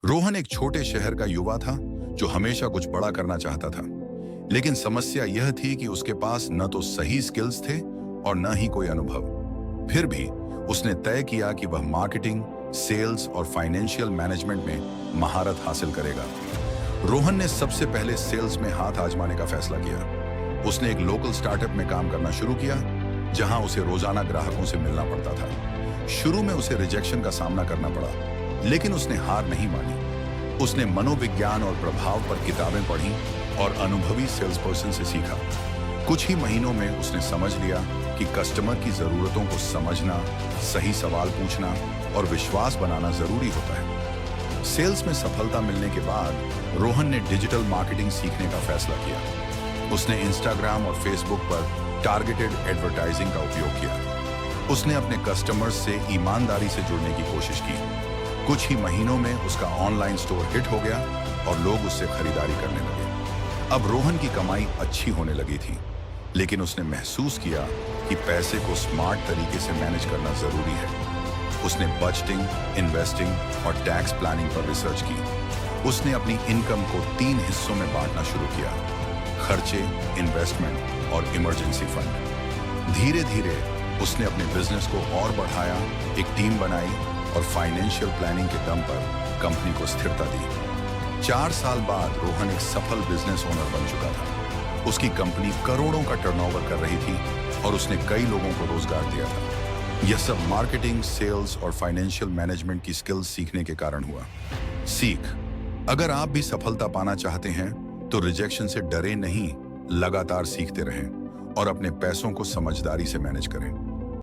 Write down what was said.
रोहन एक छोटे शहर का युवा था जो हमेशा कुछ बड़ा करना चाहता था। लेकिन समस्या यह थी कि उसके पास न तो सही स्किल्स थे और न ही कोई अनुभव। फिर भी उसने तय किया कि वह मार्केटिंग, सेल्स और फाइनेंशियल मैनेजमेंट में महारत हासिल करेगा। रोहन ने सबसे पहले सेल्स में हाथ आजमाने का फैसला किया। उसने एक लोकल स्टार्टअप में काम करना शुरू किया, जहां उसे रोजाना ग्राहकों से मिलना पड़ता था। शुरू में उसे रिजेक्शन का सामना करना पड़ा, लेकिन उसने हार नहीं मानी। उसने मनोविज्ञान और प्रभाव पर किताबें पढ़ी और अनुभवी सेल्स पर्सन से सीखा। कुछ ही महीनों में उसने समझ लिया कि कस्टमर की जरूरतों को समझना, सही सवाल पूछना और विश्वास बनाना जरूरी होता है। सेल्स में सफलता मिलने के बाद रोहन ने डिजिटल मार्केटिंग सीखने का फैसला किया। उसने इंस्टाग्राम और फेसबुक पर टारगेटेड एडवर्टाइजिंग का उपयोग किया। उसने अपने कस्टमर्स से ईमानदारी से जुड़ने की कोशिश की। कुछ ही महीनों में उसका ऑनलाइन स्टोर हिट हो गया और लोग उससे खरीदारी करने लगे। अब रोहन की कमाई अच्छी होने लगी थी, लेकिन उसने महसूस किया कि पैसे को स्मार्ट तरीके से मैनेज करना जरूरी है। उसने बजटिंग, इन्वेस्टिंग और टैक्स प्लानिंग पर रिसर्च की। उसने अपनी इनकम को 3 हिस्सों में बांटना शुरू किया: खर्चे, इन्वेस्टमेंट और इमरजेंसी फंड। धीरे धीरे उसने अपने बिजनेस को और बढ़ाया, एक टीम बनाई और फाइनेंशियल प्लानिंग के दम पर कंपनी को स्थिरता दी। 4 साल बाद रोहन एक सफल बिजनेस ओनर बन चुका था। उसकी कंपनी करोड़ों का टर्नओवर कर रही थी और उसने कई लोगों को रोजगार दिया था। यह सब मार्केटिंग, सेल्स और फाइनेंशियल मैनेजमेंट की स्किल्स सीखने के कारण हुआ। सीख: अगर आप भी सफलता पाना चाहते हैं तो रिजेक्शन से डरे नहीं, लगातार सीखते रहें और अपने पैसों को समझदारी से मैनेज करें।